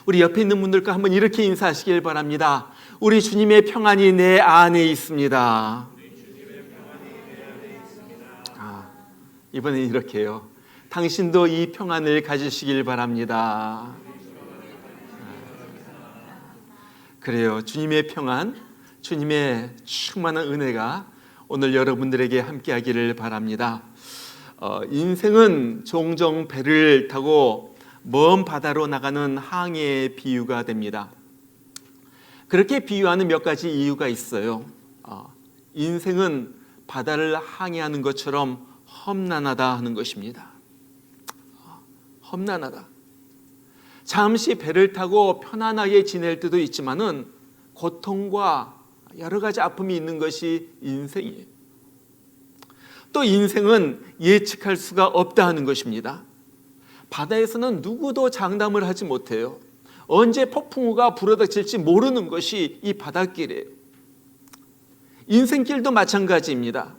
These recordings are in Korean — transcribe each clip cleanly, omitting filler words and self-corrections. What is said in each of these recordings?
우리 옆에 있는 분들과 한번 이렇게 인사하시길 바랍니다. 우리 주님의 평안이 내 안에 있습니다. 이번엔 이렇게요. 당신도 이 평안을 가지시길 바랍니다. 그래요. 주님의 평안, 주님의 충만한 은혜가 오늘 여러분들에게 함께하기를 바랍니다. 인생은 종종 배를 타고 먼 바다로 나가는 항해의 비유가 됩니다. 그렇게 비유하는 몇 가지 이유가 있어요. 인생은 바다를 항해하는 것처럼 험난하다 하는 것입니다. 험난하다. 잠시 배를 타고 편안하게 지낼 때도 있지만은 고통과 여러 가지 아픔이 있는 것이 인생이에요. 또 인생은 예측할 수가 없다 하는 것입니다. 바다에서는 누구도 장담을 하지 못해요. 언제 폭풍우가 불어닥칠지 모르는 것이 이 바닷길이에요. 인생길도 마찬가지입니다.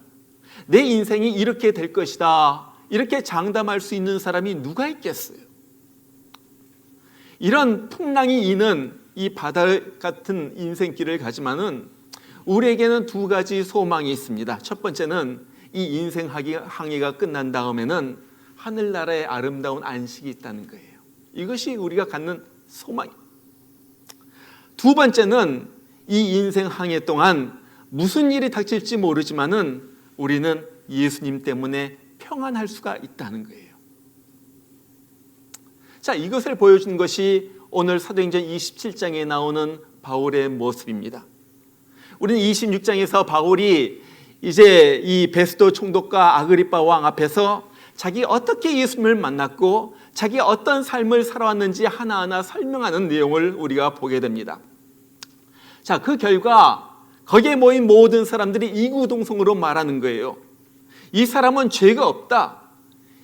내 인생이 이렇게 될 것이다, 이렇게 장담할 수 있는 사람이 누가 있겠어요? 이런 풍랑이 있는 이 바다 같은 인생길을 가지만은 우리에게는 두 가지 소망이 있습니다. 첫 번째는 이 인생 항해가 끝난 다음에는 하늘나라의 아름다운 안식이 있다는 거예요. 이것이 우리가 갖는 소망이에요. 두 번째는 이 인생 항해 동안 무슨 일이 닥칠지 모르지만은 우리는 예수님 때문에 평안할 수가 있다는 거예요. 자, 이것을 보여주는 것이 오늘 사도행전 27장에 나오는 바울의 모습입니다. 우리는 26장에서 바울이 이제 이 베스도 총독과 아그리빠 왕 앞에서 자기 어떻게 예수님을 만났고 자기 어떤 삶을 살아왔는지 하나하나 설명하는 내용을 우리가 보게 됩니다. 자, 그 결과 거기에 모인 모든 사람들이 이구동성으로 말하는 거예요. 이 사람은 죄가 없다.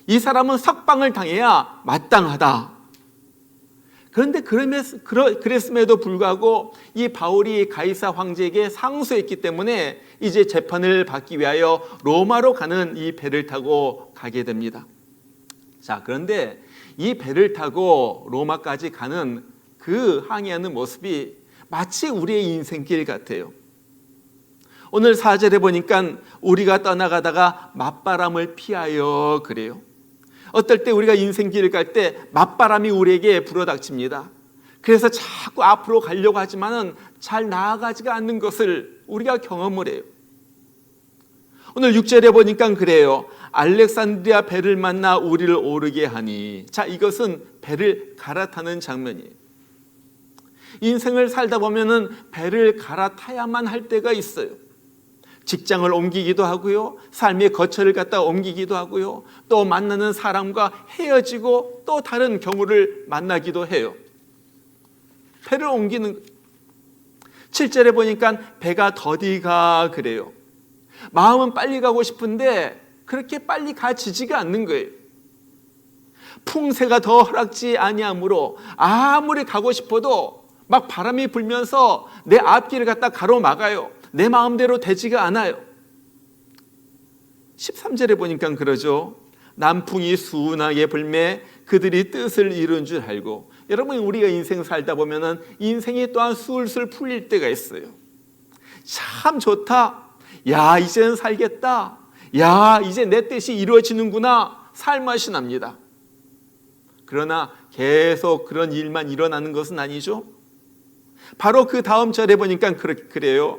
이 사람은 석방을 당해야 마땅하다. 그런데 그랬음에도 불구하고 이 바울이 가이사 황제에게 상소했기 때문에 이제 재판을 받기 위하여 로마로 가는 이 배를 타고 가게 됩니다. 자, 그런데 이 배를 타고 로마까지 가는 그 항해하는 모습이 마치 우리의 인생길 같아요. 오늘 4절에 보니까 우리가 떠나가다가 맞바람을 피하여 그래요. 어떨 때 우리가 인생길을 갈 때 맞바람이 우리에게 불어닥칩니다. 그래서 자꾸 앞으로 가려고 하지만은 잘 나아가지가 않는 것을 우리가 경험을 해요. 오늘 6절에 보니까 그래요. 알렉산드리아 배를 만나 우리를 오르게 하니. 자, 이것은 배를 갈아타는 장면이에요. 인생을 살다 보면은 배를 갈아타야만 할 때가 있어요. 직장을 옮기기도 하고요, 삶의 거처를 갖다 옮기기도 하고요, 또 만나는 사람과 헤어지고 또 다른 경우를 만나기도 해요. 배를 옮기는 7절에 보니까 배가 더디가 그래요. 마음은 빨리 가고 싶은데 그렇게 빨리 가지지가 않는 거예요. 풍세가 더 허락지 아니하므로 아무리 가고 싶어도 막 바람이 불면서 내 앞길을 갖다 가로막아요. 내 마음대로 되지가 않아요. 13절에 보니까 그러죠. 남풍이 순하게 불매 그들이 뜻을 이룬 줄 알고. 여러분, 우리가 인생 살다 보면은 인생이 또한 술술 풀릴 때가 있어요. 참 좋다. 야, 이제는 살겠다. 야, 이제 내 뜻이 이루어지는구나. 살 맛이 납니다. 그러나 계속 그런 일만 일어나는 것은 아니죠. 바로 그 다음 절에 보니까 그래요.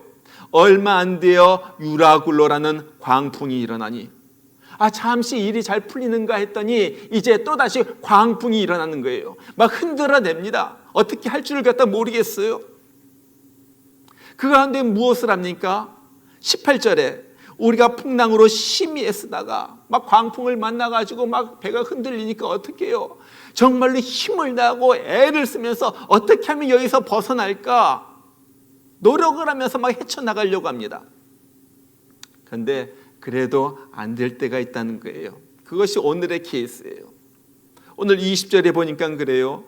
얼마 안 되어 유라굴로라는 광풍이 일어나니. 잠시 일이 잘 풀리는가 했더니 이제 또다시 광풍이 일어나는 거예요. 막 흔들어냅니다. 어떻게 할 줄을 갖다 모르겠어요. 그 가운데 무엇을 합니까? 18절에 우리가 풍랑으로 심히 애쓰다가 막 광풍을 만나가지고 막 배가 흔들리니까 어떻게 해요? 정말로 힘을 내고 애를 쓰면서 어떻게 하면 여기서 벗어날까? 노력을 하면서 막 헤쳐나가려고 합니다. 그런데 그래도 안 될 때가 있다는 거예요. 그것이 오늘의 케이스예요. 오늘 20절에 보니까 그래요.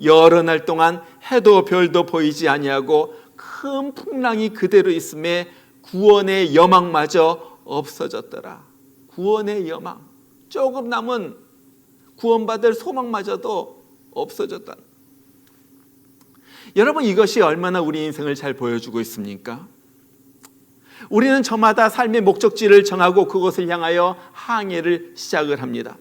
여러 날 동안 해도 별도 보이지 아니하고 큰 풍랑이 그대로 있음에 구원의 여망마저 없어졌더라. 구원의 여망, 조금 남은 구원받을 소망마저도 없어졌다. 여러분, 이것이 얼마나 우리 인생을 잘 보여주고 있습니까? 우리는 저마다 삶의 목적지를 정하고 그곳을 향하여 항해를 시작을 합니다.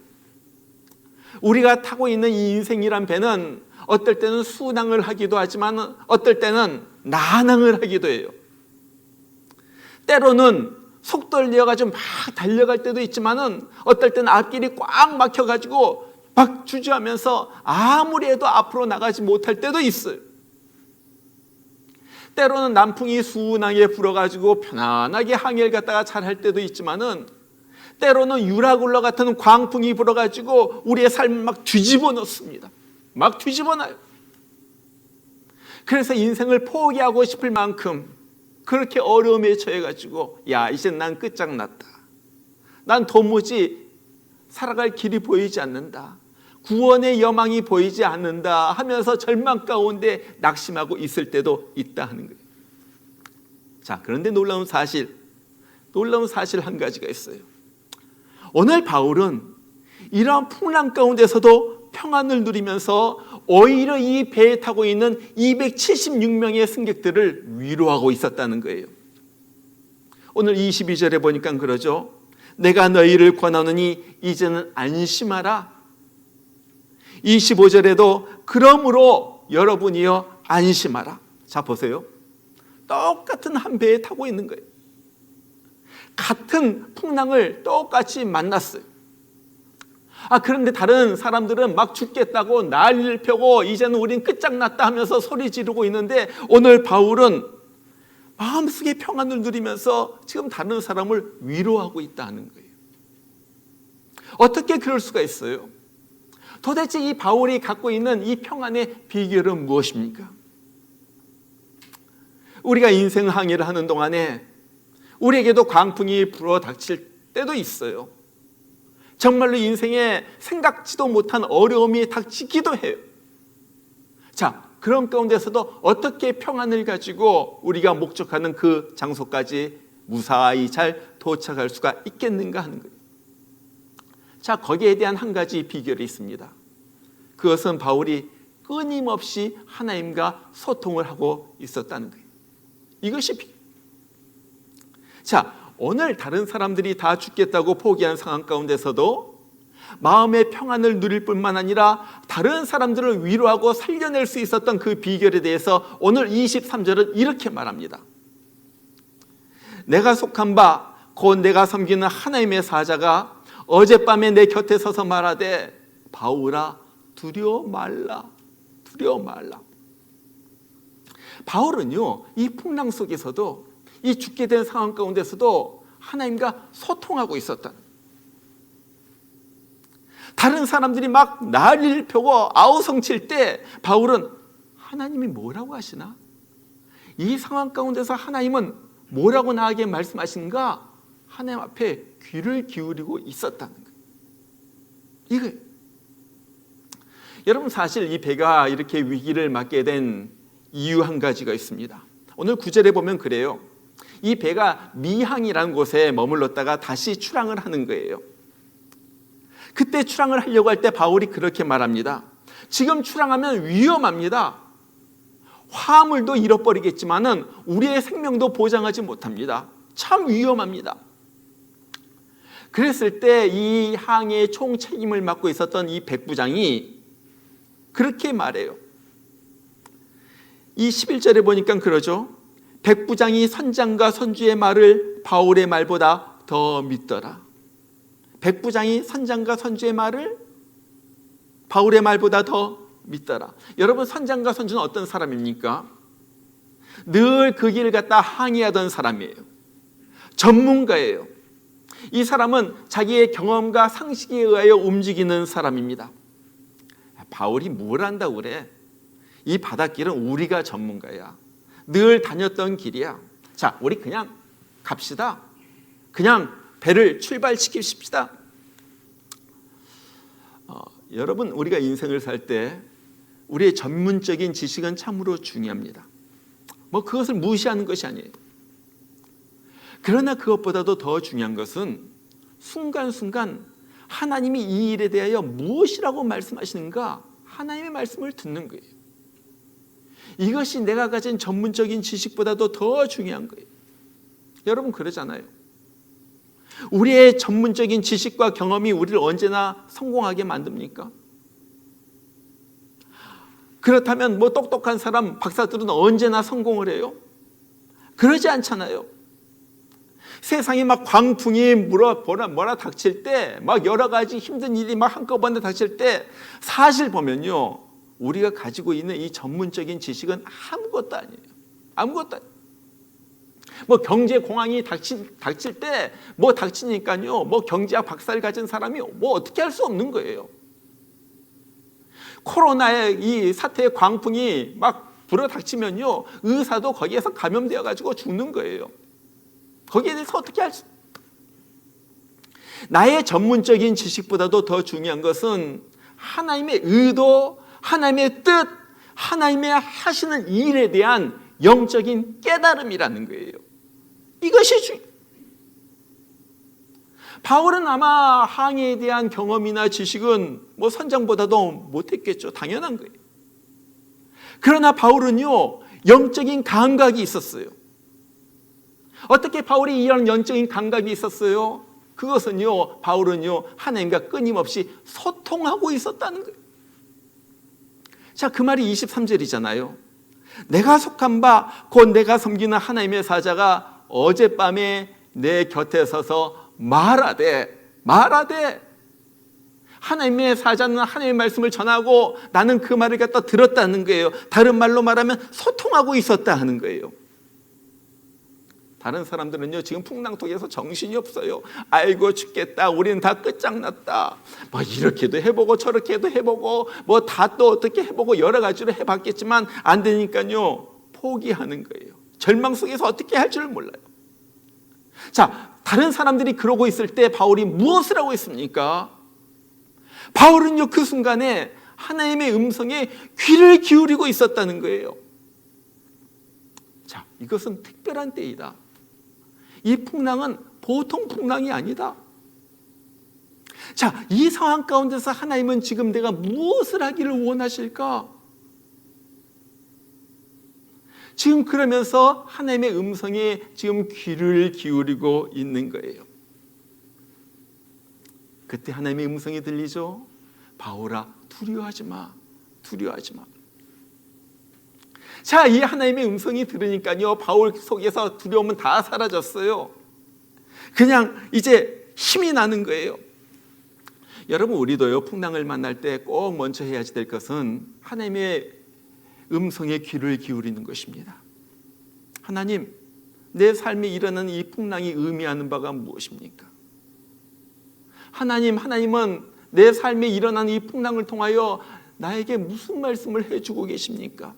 우리가 타고 있는 이 인생이란 배는 어떨 때는 순항을 하기도 하지만 어떨 때는 난항을 하기도 해요. 때로는 속도를 내어가지고 막 달려갈 때도 있지만은 어떨 때는 앞길이 꽉 막혀가지고 막 주저하면서 아무리 해도 앞으로 나가지 못할 때도 있어요. 때로는 남풍이 순하게 불어가지고 편안하게 항해를 갔다가 잘할 때도 있지만은 때로는 유라굴러 같은 광풍이 불어가지고 우리의 삶을 막 뒤집어 놓습니다. 막 뒤집어 놔요. 그래서 인생을 포기하고 싶을 만큼 그렇게 어려움에 처해가지고 야, 이제 난 끝장났다. 난 도무지 살아갈 길이 보이지 않는다. 구원의 여망이 보이지 않는다 하면서 절망 가운데 낙심하고 있을 때도 있다 하는 거예요. 자, 그런데 놀라운 사실 한 가지가 있어요. 오늘 바울은 이러한 풍랑 가운데서도 평안을 누리면서 오히려 이 배에 타고 있는 276명의 승객들을 위로하고 있었다는 거예요. 오늘 22절에 보니까 그러죠. 내가 너희를 권하노니 이제는 안심하라. 25절에도 그러므로 여러분이여 안심하라. 자, 보세요. 똑같은 한 배에 타고 있는 거예요. 같은 풍랑을 똑같이 만났어요. 그런데 다른 사람들은 막 죽겠다고 난리를 펴고 이제는 우린 끝장났다 하면서 소리 지르고 있는데 오늘 바울은 마음속에 평안을 누리면서 지금 다른 사람을 위로하고 있다는 거예요. 어떻게 그럴 수가 있어요? 도대체 이 바울이 갖고 있는 이 평안의 비결은 무엇입니까? 우리가 인생 항해를 하는 동안에 우리에게도 광풍이 불어 닥칠 때도 있어요. 정말로 인생에 생각지도 못한 어려움이 닥치기도 해요. 자, 그런 가운데서도 어떻게 평안을 가지고 우리가 목적하는 그 장소까지 무사히 잘 도착할 수가 있겠는가 하는 거예요. 자, 거기에 대한 한 가지 비결이 있습니다. 그것은 바울이 끊임없이 하나님과 소통을 하고 있었다는 거예요. 이것이 비결. 자, 오늘 다른 사람들이 다 죽겠다고 포기한 상황 가운데서도 마음의 평안을 누릴 뿐만 아니라 다른 사람들을 위로하고 살려낼 수 있었던 그 비결에 대해서 오늘 23절은 이렇게 말합니다. 내가 속한 바 곧 내가 섬기는 하나님의 사자가 어젯밤에 내 곁에 서서 말하되 바울아 두려워 말라. 바울은요, 이 풍랑 속에서도 이 죽게 된 상황 가운데서도 하나님과 소통하고 있었다. 다른 사람들이 막 난리를 펴고 아우성칠 때 바울은 하나님이 뭐라고 하시나? 이 상황 가운데서 하나님은 뭐라고 나에게 말씀하시는가? 하나님 앞에 귀를 기울이고 있었다는 거예요. 이거예요. 여러분, 사실 이 배가 이렇게 위기를 맞게 된 이유 한 가지가 있습니다. 오늘 9절에 보면 그래요. 이 배가 미항이라는 곳에 머물렀다가 다시 출항을 하는 거예요. 그때 출항을 하려고 할 때 바울이 그렇게 말합니다. 지금 출항하면 위험합니다. 화물도 잃어버리겠지만은 우리의 생명도 보장하지 못합니다. 참 위험합니다. 그랬을 때 이 항해의 총 책임을 맡고 있었던 이 백부장이 그렇게 말해요. 이 11절에 보니까 그러죠. 백부장이 선장과 선주의 말을 바울의 말보다 더 믿더라. 백부장이 선장과 선주의 말을 바울의 말보다 더 믿더라. 여러분, 선장과 선주는 어떤 사람입니까? 늘 그 길을 갖다 항해하던 사람이에요. 전문가예요. 이 사람은 자기의 경험과 상식에 의하여 움직이는 사람입니다. 바울이 뭘 한다고 그래? 이 바닷길은 우리가 전문가야. 늘 다녔던 길이야. 자, 우리 그냥 갑시다. 그냥 배를 출발시킵시다. 여러분, 우리가 인생을 살 때 우리의 전문적인 지식은 참으로 중요합니다. 그것을 무시하는 것이 아니에요. 그러나 그것보다도 더 중요한 것은 순간순간 하나님이 이 일에 대하여 무엇이라고 말씀하시는가 하나님의 말씀을 듣는 거예요. 이것이 내가 가진 전문적인 지식보다도 더 중요한 거예요. 여러분 그러잖아요. 우리의 전문적인 지식과 경험이 우리를 언제나 성공하게 만듭니까? 그렇다면 뭐 똑똑한 사람, 박사들은 언제나 성공을 해요? 그러지 않잖아요. 세상에 막 광풍이 뭐라 닥칠 때, 막 여러 가지 힘든 일이 막 한꺼번에 닥칠 때, 사실 보면요, 우리가 가지고 있는 이 전문적인 지식은 아무것도 아니에요. 아무것도 아니에요. 뭐 경제 공황이 닥칠 때 뭐 닥치니까요, 뭐 경제학 박사를 가진 사람이 뭐 어떻게 할 수 없는 거예요. 코로나의 이 사태의 광풍이 막 불어닥치면요, 의사도 거기에서 감염되어 가지고 죽는 거예요. 거기에 대해서 어떻게 할 수? 나의 전문적인 지식보다도 더 중요한 것은 하나님의 의도, 하나님의 뜻, 하나님의 하시는 일에 대한 영적인 깨달음이라는 거예요. 이것이 중요해요. 바울은 아마 항해에 대한 경험이나 지식은 뭐 선장보다도 못했겠죠. 당연한 거예요. 그러나 바울은요, 영적인 감각이 있었어요. 어떻게 바울이 이런 영적인 감각이 있었어요? 그것은요, 바울은요, 하나님과 끊임없이 소통하고 있었다는 거예요. 자, 그 말이 23절이잖아요. 내가 속한 바 곧 내가 섬기는 하나님의 사자가 어젯밤에 내 곁에 서서 말하되 하나님의 사자는 하나님의 말씀을 전하고 나는 그 말을 갖다 들었다는 거예요. 다른 말로 말하면 소통하고 있었다 하는 거예요. 다른 사람들은요, 지금 풍랑통에서 정신이 없어요. 아이고 죽겠다, 우리는 다 끝장났다, 뭐 이렇게도 해보고 저렇게도 해보고 뭐 다 또 어떻게 해보고 여러 가지로 해봤겠지만 안 되니까요 포기하는 거예요. 절망 속에서 어떻게 할 줄 몰라요. 자, 다른 사람들이 그러고 있을 때 바울이 무엇을 하고 있습니까? 바울은요, 그 순간에 하나님의 음성에 귀를 기울이고 있었다는 거예요. 자, 이것은 특별한 때이다. 이 풍랑은 보통 풍랑이 아니다. 자, 이 상황 가운데서 하나님은 지금 내가 무엇을 하기를 원하실까? 지금 그러면서 하나님의 음성에 지금 귀를 기울이고 있는 거예요. 그때 하나님의 음성이 들리죠. 바울아, 두려워하지 마. 두려워하지 마. 자, 이 하나님의 음성이 들으니까요, 바울 속에서 두려움은 다 사라졌어요. 그냥 이제 힘이 나는 거예요. 여러분, 우리도요, 풍랑을 만날 때 꼭 먼저 해야 될 것은 하나님의 음성에 귀를 기울이는 것입니다. 하나님, 내 삶에 일어나는 이 풍랑이 의미하는 바가 무엇입니까? 하나님은 내 삶에 일어나는 이 풍랑을 통하여 나에게 무슨 말씀을 해주고 계십니까?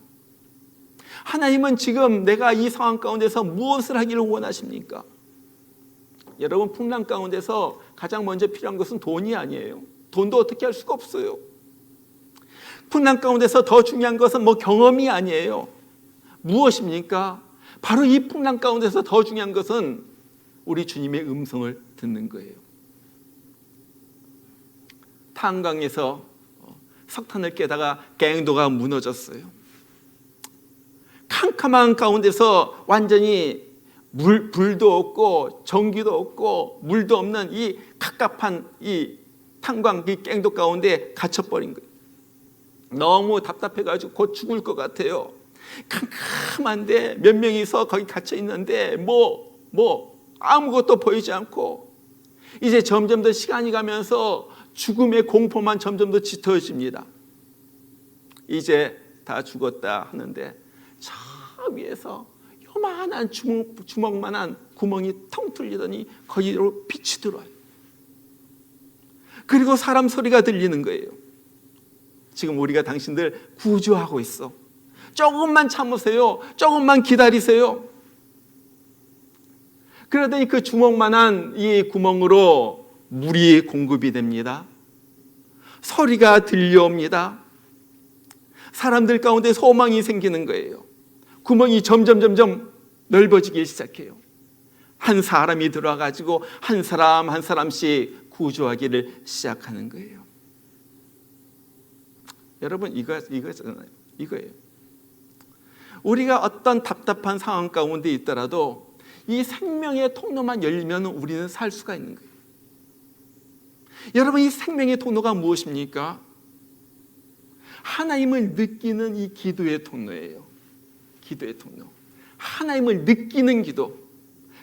하나님은 지금 내가 이 상황 가운데서 무엇을 하기를 원하십니까? 여러분, 풍랑 가운데서 가장 먼저 필요한 것은 돈이 아니에요. 돈도 어떻게 할 수가 없어요. 풍랑 가운데서 더 중요한 것은 뭐 경험이 아니에요. 무엇입니까? 바로 이 풍랑 가운데서 더 중요한 것은 우리 주님의 음성을 듣는 거예요. 탄광에서 석탄을 깨다가 갱도가 무너졌어요. 캄캄한 가운데서 완전히 불도 없고 전기도 없고 물도 없는 이 갑갑한 이 탄광, 이 갱도 가운데 갇혀버린 거예요. 너무 답답해가지고 곧 죽을 것 같아요. 캄캄한데 몇 명이서 거기 갇혀 있는데 뭐 아무것도 보이지 않고 이제 점점 더 시간이 가면서 죽음의 공포만 점점 더 짙어집니다. 이제 다 죽었다 하는데 저 위에서 요만한 주먹만한 구멍이 텅 뚫리더니 거기로 빛이 들어와요. 그리고 사람 소리가 들리는 거예요. 지금 우리가 당신들 구조하고 있어. 조금만 참으세요. 조금만 기다리세요. 그러더니 그 주먹만한 이 구멍으로 물이 공급이 됩니다. 소리가 들려옵니다. 사람들 가운데 소망이 생기는 거예요. 구멍이 점점 넓어지기 시작해요. 한 사람이 들어와가지고 한 사람 한 사람씩 구조하기를 시작하는 거예요. 여러분, 이거잖아요. 이거예요. 우리가 어떤 답답한 상황 가운데 있더라도 이 생명의 통로만 열리면 우리는 살 수가 있는 거예요. 여러분, 이 생명의 통로가 무엇입니까? 하나님을 느끼는 이 기도의 통로예요. 기도의 통로. 하나님을 느끼는 기도.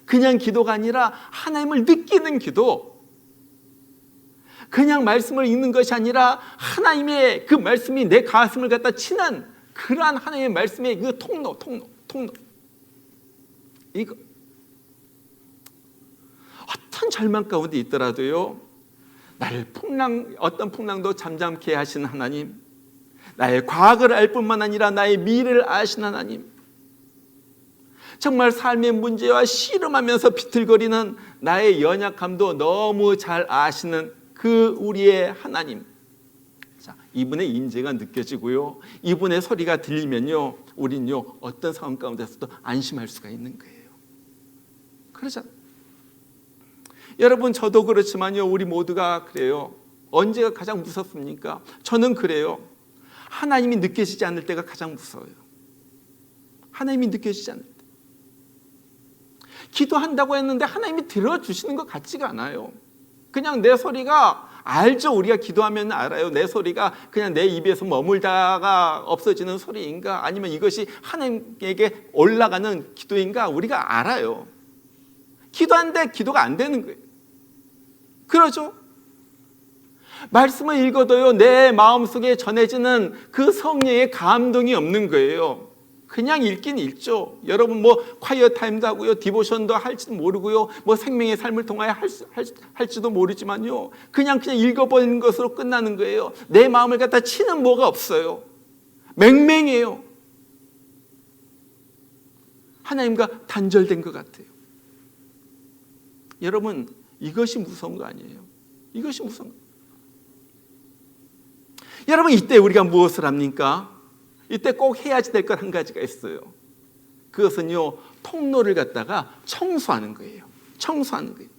그냥 기도가 아니라 하나님을 느끼는 기도. 그냥 말씀을 읽는 것이 아니라 하나님의 그 말씀이 내 가슴을 갖다 치는 그러한 하나님의 말씀의 그 통로. 이거. 어떤 절망 가운데 있더라도요, 나를 어떤 풍랑도 잠잠케 하시는 하나님, 나의 과거를 알 뿐만 아니라 나의 미래를 아시는 하나님, 정말 삶의 문제와 씨름하면서 비틀거리는 나의 연약함도 너무 잘 아시는 그 우리의 하나님. 자, 이분의 인재가 느껴지고요, 이분의 소리가 들리면요, 우린요 어떤 상황 가운데서도 안심할 수가 있는 거예요. 그러잖아요. 여러분, 저도 그렇지만요, 우리 모두가 그래요. 언제가 가장 무섭습니까? 저는 그래요. 하나님이 느껴지지 않을 때가 가장 무서워요. 하나님이 느껴지지 않을 때. 기도한다고 했는데 하나님이 들어주시는 것 같지가 않아요. 그냥 내 소리가, 알죠, 우리가 기도하면 알아요. 내 소리가 그냥 내 입에서 머물다가 없어지는 소리인가, 아니면 이것이 하나님에게 올라가는 기도인가, 우리가 알아요. 기도하는데 기도가 안 되는 거예요. 그러죠? 말씀을 읽어도요, 내 마음속에 전해지는 그 성령의 감동이 없는 거예요. 그냥 읽긴 읽죠. 여러분, 뭐 콰이어 타임도 하고요, 디보션도 할지도 모르고요, 뭐 생명의 삶을 통하여 할지도 모르지만요, 그냥 읽어버리는 것으로 끝나는 거예요. 내 마음을 갖다 치는 뭐가 없어요. 맹맹해요. 하나님과 단절된 것 같아요. 여러분, 이것이 무서운 거 아니에요? 이것이 무서운 거. 여러분, 이때 우리가 무엇을 합니까? 이때 꼭 해야지 될 것 한 가지가 있어요. 그것은요, 통로를 갖다가 청소하는 거예요. 청소하는 거예요.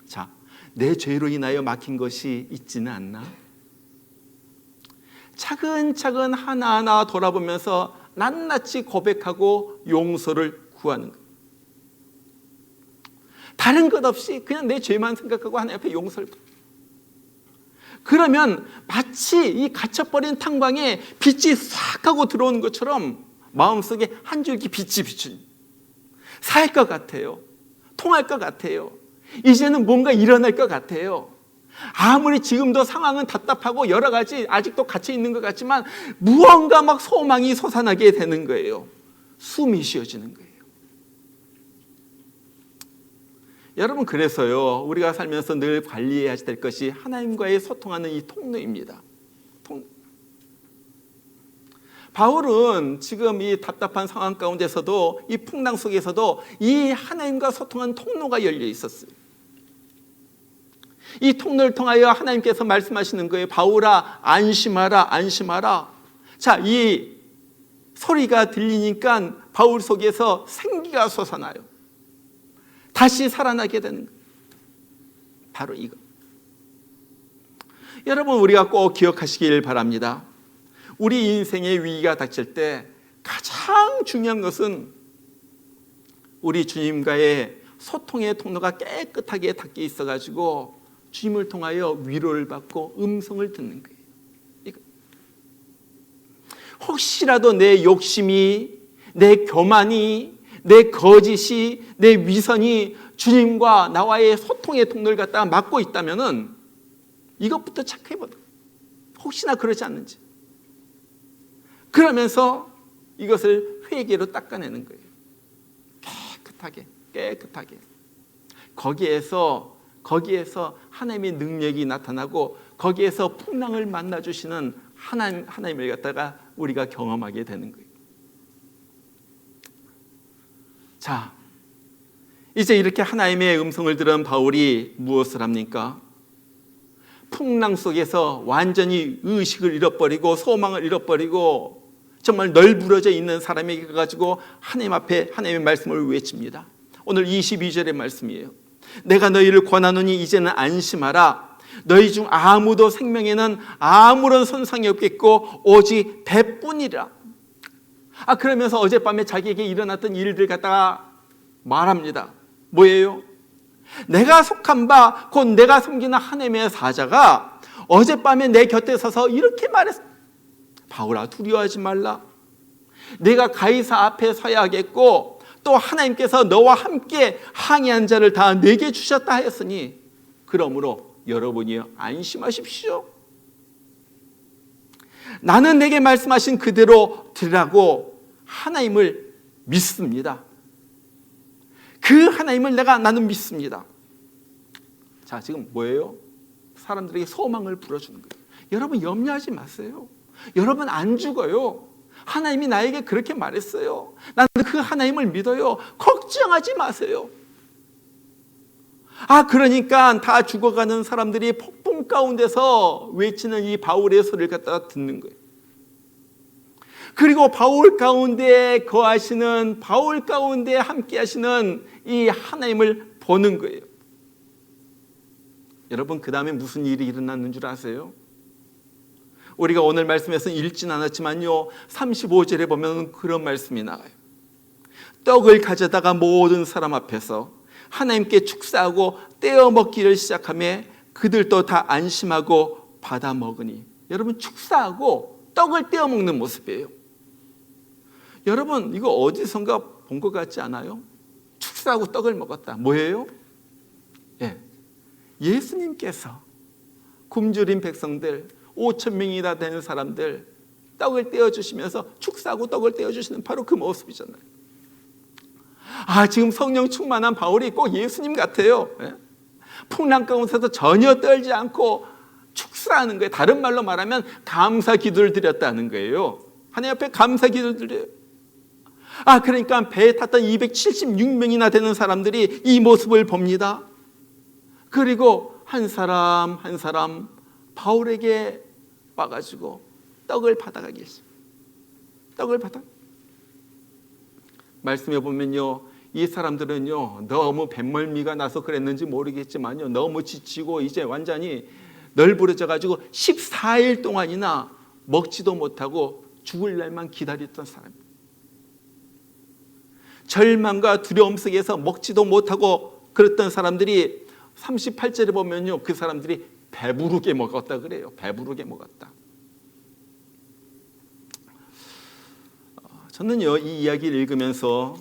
자, 내 죄로 인하여 막힌 것이 있지는 않나? 차근차근 하나하나 돌아보면서 낱낱이 고백하고 용서를 구하는 거예요. 다른 것 없이 그냥 내 죄만 생각하고 하나님 앞에 용서를 구해요. 그러면 마치 이 갇혀버린 탕방에 빛이 싹 하고 들어오는 것처럼 마음속에 한 줄기 빛이 비추는, 살 것 같아요. 통할 것 같아요. 이제는 뭔가 일어날 것 같아요. 아무리 지금도 상황은 답답하고 여러 가지 아직도 갇혀 있는 것 같지만 무언가 막 소망이 솟아나게 되는 거예요. 숨이 쉬어지는 거예요. 여러분, 그래서요, 우리가 살면서 늘 관리해야 될 것이 하나님과의 소통하는 이 통로입니다. 바울은 지금 이 답답한 상황 가운데서도, 이 풍랑 속에서도 이 하나님과 소통하는 통로가 열려 있었어요. 이 통로를 통하여 하나님께서 말씀하시는 거예요. 바울아, 안심하라, 안심하라. 자, 이 소리가 들리니까 바울 속에서 생기가 솟아나요. 다시 살아나게 되는 거예요. 바로 이거. 여러분, 우리가 꼭 기억하시길 바랍니다. 우리 인생의 위기가 닥칠 때 가장 중요한 것은 우리 주님과의 소통의 통로가 깨끗하게 닫혀 있어가지고 주님을 통하여 위로를 받고 음성을 듣는 거예요. 이거. 혹시라도 내 욕심이, 내 교만이, 내 거짓이, 내 위선이 주님과 나와의 소통의 통로를 갖다가 막고 있다면은 이것부터 체크해보자. 혹시나 그러지 않는지. 그러면서 이것을 회개로 닦아내는 거예요. 깨끗하게. 거기에서 하나님의 능력이 나타나고 거기에서 풍랑을 만나주시는 하나님을 갖다가 우리가 경험하게 되는 거예요. 자, 이제 이렇게 하나님의 음성을 들은 바울이 무엇을 합니까? 풍랑 속에서 완전히 의식을 잃어버리고 소망을 잃어버리고 정말 널브러져 있는 사람에게 가지고 하나님 앞에 하나님의 말씀을 외칩니다. 오늘 22절의 말씀이에요. 내가 너희를 권하노니 이제는 안심하라. 너희 중 아무도 생명에는 아무런 손상이 없겠고 오직 배뿐이라. 그러면서 어젯밤에 자기에게 일어났던 일들 갖다가 말합니다. 뭐예요? 내가 속한 바 곧 내가 섬기는 하나님의 사자가 어젯밤에 내 곁에 서서 이렇게 말했어. 바울아, 두려워하지 말라. 내가 가이사 앞에 서야겠고 또 하나님께서 너와 함께 항해한 자를 다 내게 주셨다 하였으니 그러므로 여러분이 안심하십시오. 나는 내게 말씀하신 그대로 들으라고 하나님을 믿습니다. 그 하나님을 나는 믿습니다. 자, 지금 뭐예요? 사람들에게 소망을 불어주는 거예요. 여러분 염려하지 마세요. 여러분 안 죽어요. 하나님이 나에게 그렇게 말했어요. 나는 그 하나님을 믿어요. 걱정하지 마세요. 그러니까 다 죽어가는 사람들이 폭풍 가운데서 외치는 이 바울의 소리를 갖다가 듣는 거예요. 그리고 바울 가운데 거하시는, 바울 가운데 함께 하시는 이 하나님을 보는 거예요. 여러분, 그 다음에 무슨 일이 일어났는 줄 아세요? 우리가 오늘 말씀에서 읽진 않았지만요, 35절에 보면 그런 말씀이 나와요. 떡을 가져다가 모든 사람 앞에서 하나님께 축사하고 떼어 먹기를 시작하며 그들도 다 안심하고 받아 먹으니. 여러분, 축사하고 떡을 떼어 먹는 모습이에요. 여러분, 이거 어디선가 본 것 같지 않아요? 축사하고 떡을 먹었다. 뭐예요? 예수님께서 굶주린 백성들 5,000명이나 되는 사람들 떡을 떼어주시면서 축사하고 떡을 떼어주시는 바로 그 모습이잖아요. 지금 성령 충만한 바울이 꼭 예수님 같아요. 풍랑 가운데서 전혀 떨지 않고 축사하는 거예요. 다른 말로 말하면 감사 기도를 드렸다는 거예요. 하나님 앞에 감사 기도를 드려요. 그러니까 배에 탔던 276명이나 되는 사람들이 이 모습을 봅니다. 그리고 한 사람 한 사람 바울에게 와가지고 떡을 받아가기 시작. 떡을 받아. 말씀해 보면요, 이 사람들은요 너무 뱃멀미가 나서 그랬는지 모르겠지만요 너무 지치고 이제 완전히 널브러져 가지고 14일 동안이나 먹지도 못하고 죽을 날만 기다렸던 사람입니다. 절망과 두려움 속에서 먹지도 못하고 그랬던 사람들이 38절에 보면요 그 사람들이 배부르게 먹었다 그래요. 배부르게 먹었다. 저는요 이 이야기를 읽으면서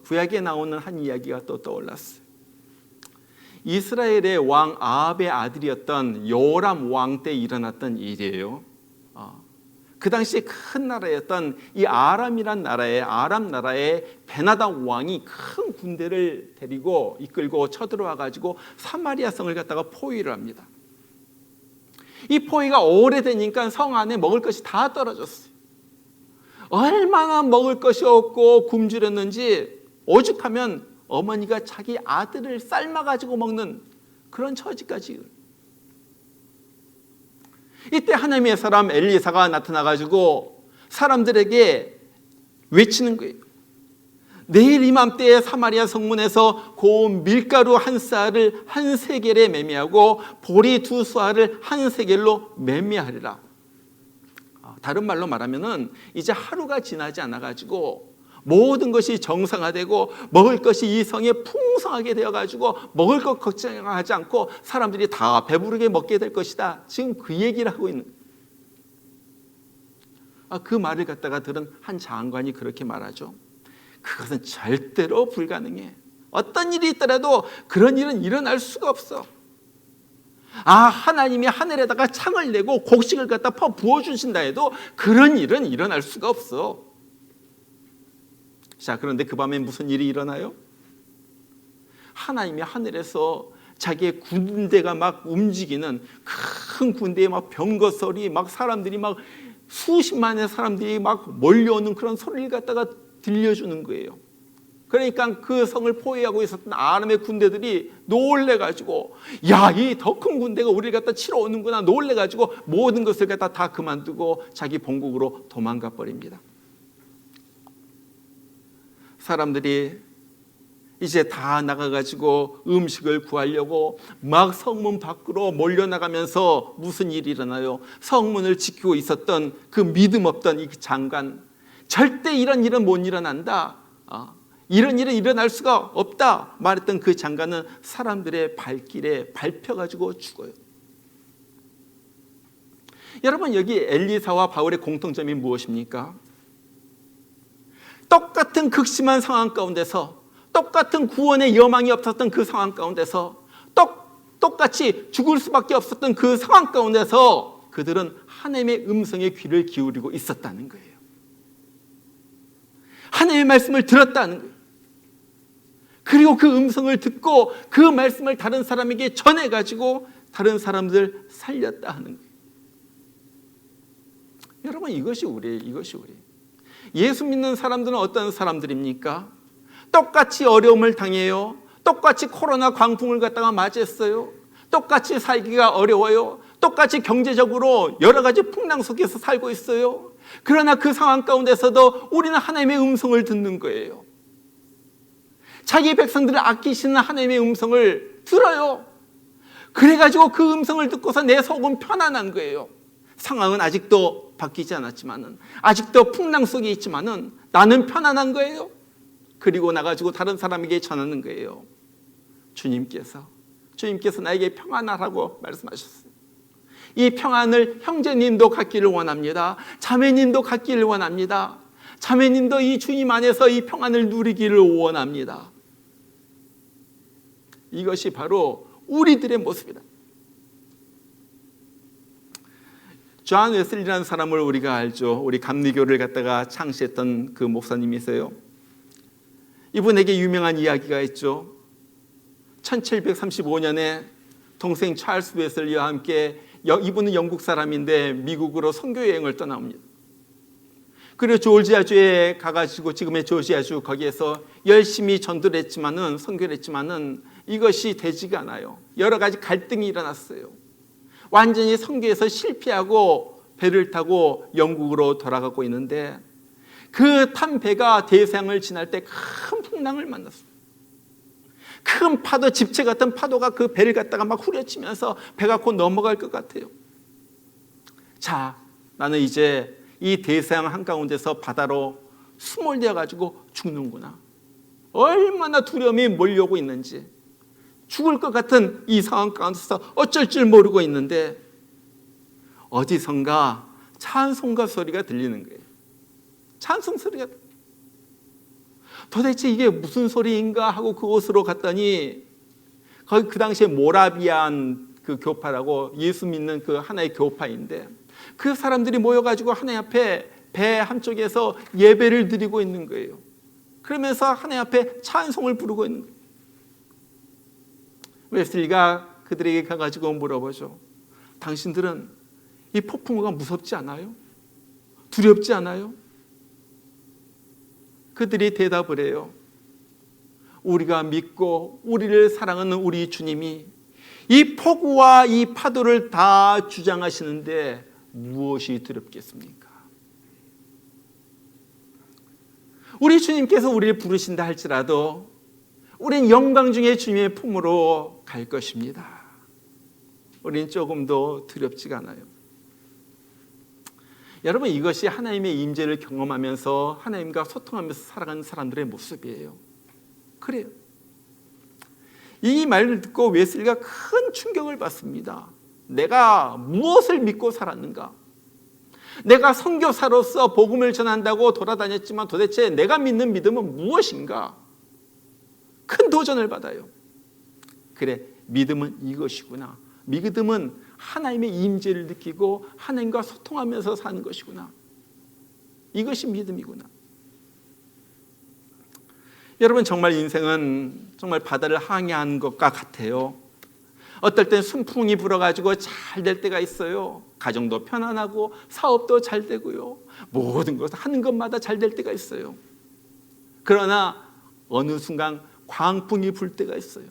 구약에 나오는 한 이야기가 또 떠올랐어요. 이스라엘의 왕 아합의 아들이었던 요람 왕 때 일어났던 일이에요. 그 당시에 큰 나라였던 이 아람 나라의 베나다 왕이 큰 군대를 데리고 이끌고 쳐들어와 가지고 사마리아 성을 갖다가 포위를 합니다. 이 포위가 오래되니까 성 안에 먹을 것이 다 떨어졌어요. 얼마나 먹을 것이 없고 굶주렸는지 오죽하면 어머니가 자기 아들을 삶아가지고 먹는 그런 처지까지. 이때 하나님의 사람 엘리사가 나타나가지고 사람들에게 외치는 거예요. 내일 이맘때에 사마리아 성문에서 고운 밀가루 한 쌀을 한 세겔에 매매하고 보리 2수알을 한 세겔로 매매하리라. 다른 말로 말하면은 이제 하루가 지나지 않아가지고 모든 것이 정상화되고 먹을 것이 이 성에 풍성하게 되어가지고 먹을 것 걱정하지 않고 사람들이 다 배부르게 먹게 될 것이다. 지금 그 얘기를 하고 있는. 그 말을 갖다가 들은 한 장관이 그렇게 말하죠. 그것은 절대로 불가능해. 어떤 일이 있더라도 그런 일은 일어날 수가 없어. 하나님이 하늘에다가 창을 내고 곡식을 갖다 부어주신다 해도 그런 일은 일어날 수가 없어. 자, 그런데 그 밤에 무슨 일이 일어나요? 하나님이 하늘에서 자기의 군대가 막 움직이는 큰 군대에 막 병거 소리, 막 사람들이 막 수십만의 사람들이 막 몰려오는 그런 소리를 갖다가 들려주는 거예요. 그러니까 그 성을 포위하고 있었던 아람의 군대들이 놀래가지고 야, 이 더 큰 군대가 우리를 갖다 치러 오는구나 놀래가지고 모든 것을 갖다 다 그만두고 자기 본국으로 도망가 버립니다. 사람들이 이제 다 나가가지고 음식을 구하려고 막 성문 밖으로 몰려나가면서 무슨 일이 일어나요? 성문을 지키고 있었던 그 믿음 없던 이 장관, 절대 이런 일은 못 일어난다. 이런 일은 일어날 수가 없다 말했던 그 장관은 사람들의 발길에 밟혀가지고 죽어요. 여러분, 여기 엘리사와 바울의 공통점이 무엇입니까? 똑같은 극심한 상황 가운데서, 똑같은 구원의 여망이 없었던 그 상황 가운데서, 똑같이 죽을 수밖에 없었던 그 상황 가운데서 그들은 하나님의 음성에 귀를 기울이고 있었다는 거예요. 하나님의 말씀을 들었다는 거예요. 그리고 그 음성을 듣고 그 말씀을 다른 사람에게 전해가지고 다른 사람들 살렸다 하는 거예요. 여러분, 이것이 우리예요. 예수 믿는 사람들은 어떤 사람들입니까? 똑같이 어려움을 당해요. 똑같이 코로나 광풍을 갖다가 맞이했어요. 똑같이 살기가 어려워요. 똑같이 경제적으로 여러 가지 풍랑 속에서 살고 있어요. 그러나 그 상황 가운데서도 우리는 하나님의 음성을 듣는 거예요. 자기 백성들을 아끼시는 하나님의 음성을 들어요. 그래가지고 그 음성을 듣고서 내 속은 편안한 거예요. 상황은 아직도 바뀌지 않았지만은, 아직도 풍랑 속에 있지만은 나는 편안한 거예요. 그리고 나가지고 다른 사람에게 전하는 거예요. 주님께서 나에게 평안하라고 말씀하셨어요. 이 평안을 형제님도 갖기를 원합니다. 자매님도 갖기를 원합니다. 자매님도 이 주님 안에서 이 평안을 누리기를 원합니다. 이것이 바로 우리들의 모습이다. 존 웨슬리라는 사람을 우리가 알죠. 우리 감리교를 갖다가 창시했던 그 목사님이세요. 이분에게 유명한 이야기가 있죠. 1735년에 동생 찰스 웨슬리와 함께, 이분은 영국 사람인데 미국으로 선교 여행을 떠납니다. 그리고 조지아주에 가가지고, 지금의 조지아주, 거기에서 열심히 전도를 했지만은, 선교를 했지만은 이것이 되지가 않아요. 여러 가지 갈등이 일어났어요. 완전히 선교에서 실패하고 배를 타고 영국으로 돌아가고 있는데, 그 탄 배가 대서양을 지날 때 큰 풍랑을 만났어요. 큰 파도, 집체 같은 파도가 그 배를 갖다가 막 후려치면서 배가 곧 넘어갈 것 같아요. 자, 나는 이제 이 대서양 한가운데서 바다로 수몰되어 가지고 죽는구나. 얼마나 두려움이 몰려오고 있는지, 죽을 것 같은 이 상황 가운데서 어쩔 줄 모르고 있는데 어디선가 찬송가 소리가 들리는 거예요. 찬송 소리가. 도대체 이게 무슨 소리인가 하고 그곳으로 갔더니, 거기 그 당시에 모라비안 그 교파라고 예수 믿는 그 하나의 교파인데, 그 사람들이 모여가지고 하나님 앞에 배 한쪽에서 예배를 드리고 있는 거예요. 그러면서 하나님 앞에 찬송을 부르고 있는 거예요. 웨슬리가 그들에게 가가지고 물어보죠. 당신들은 이 폭풍우가 무섭지 않아요? 두렵지 않아요? 그들이 대답을 해요. 우리가 믿고 우리를 사랑하는 우리 주님이 이 폭우와 이 파도를 다 주장하시는데 무엇이 두렵겠습니까? 우리 주님께서 우리를 부르신다 할지라도 우린 영광 중에 주님의 품으로 갈 것입니다. 우린 조금도 두렵지가 않아요. 여러분, 이것이 하나님의 임재를 경험하면서 하나님과 소통하면서 살아가는 사람들의 모습이에요. 그래요. 이 말을 듣고 웨슬리가 큰 충격을 받습니다. 내가 무엇을 믿고 살았는가? 내가 선교사로서 복음을 전한다고 돌아다녔지만 도대체 내가 믿는 믿음은 무엇인가? 큰 도전을 받아요. 그래, 믿음은 이것이구나. 믿음은 하나님의 임재를 느끼고 하나님과 소통하면서 사는 것이구나. 이것이 믿음이구나. 여러분, 정말 인생은 정말 바다를 항해하는 것과 같아요. 어떨 땐 순풍이 불어가지고 잘 될 때가 있어요. 가정도 편안하고 사업도 잘 되고요. 모든 것 하는 것마다 잘 될 때가 있어요. 그러나 어느 순간 광풍이 불 때가 있어요.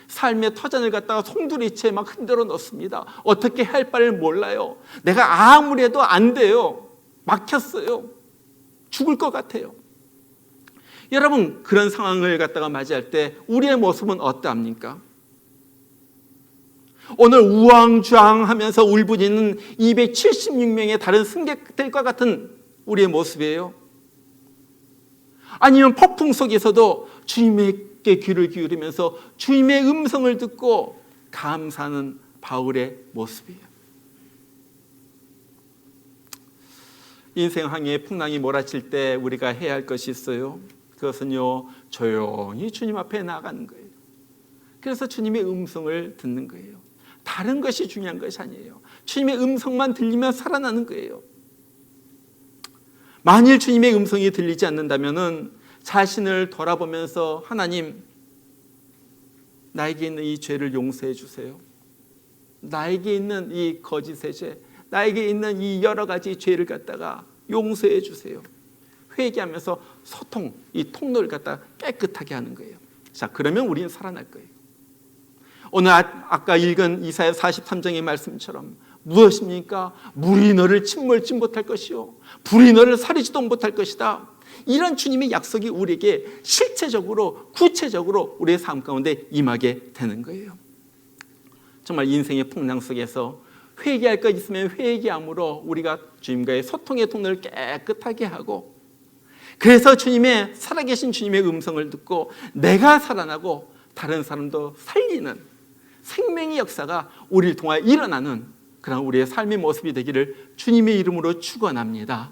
삶의 터전을 갖다가 송두리째 막 흔들어 놓습니다. 어떻게 할 바를 몰라요. 내가 아무리 해도 안 돼요. 막혔어요. 죽을 것 같아요. 여러분, 그런 상황을 갖다가 맞이할 때 우리의 모습은 어떠합니까? 오늘 우왕좌왕하면서 울부짖는 276명의 다른 승객들과 같은 우리의 모습이에요? 아니면 폭풍 속에서도 주님께 귀를 기울이면서 주님의 음성을 듣고 감사하는 바울의 모습이에요. 인생 항해에 풍랑이 몰아칠 때 우리가 해야 할 것이 있어요. 그것은요, 조용히 주님 앞에 나가는 거예요. 그래서 주님의 음성을 듣는 거예요. 다른 것이 중요한 것이 아니에요. 주님의 음성만 들리면 살아나는 거예요. 만일 주님의 음성이 들리지 않는다면 자신을 돌아보면서 하나님, 나에게 있는 이 죄를 용서해 주세요. 나에게 있는 이 거짓의 죄, 나에게 있는 이 여러 가지 죄를 갖다가 용서해 주세요. 회개하면서 소통, 이 통로를 갖다가 깨끗하게 하는 거예요. 자, 그러면 우리는 살아날 거예요. 오늘 아까 읽은 이사야 43장의 말씀처럼 무엇입니까? 물이 너를 침몰치 못할 것이요, 불이 너를 사리지도 못할 것이다. 이런 주님의 약속이 우리에게 실체적으로, 구체적으로 우리의 삶 가운데 임하게 되는 거예요. 정말 인생의 풍랑 속에서 회개할 것 있으면 회개함으로 우리가 주님과의 소통의 통로를 깨끗하게 하고, 그래서 주님의, 살아계신 주님의 음성을 듣고 내가 살아나고 다른 사람도 살리는 생명의 역사가 우리를 통하여 일어나는 그런 우리의 삶의 모습이 되기를 주님의 이름으로 축원합니다.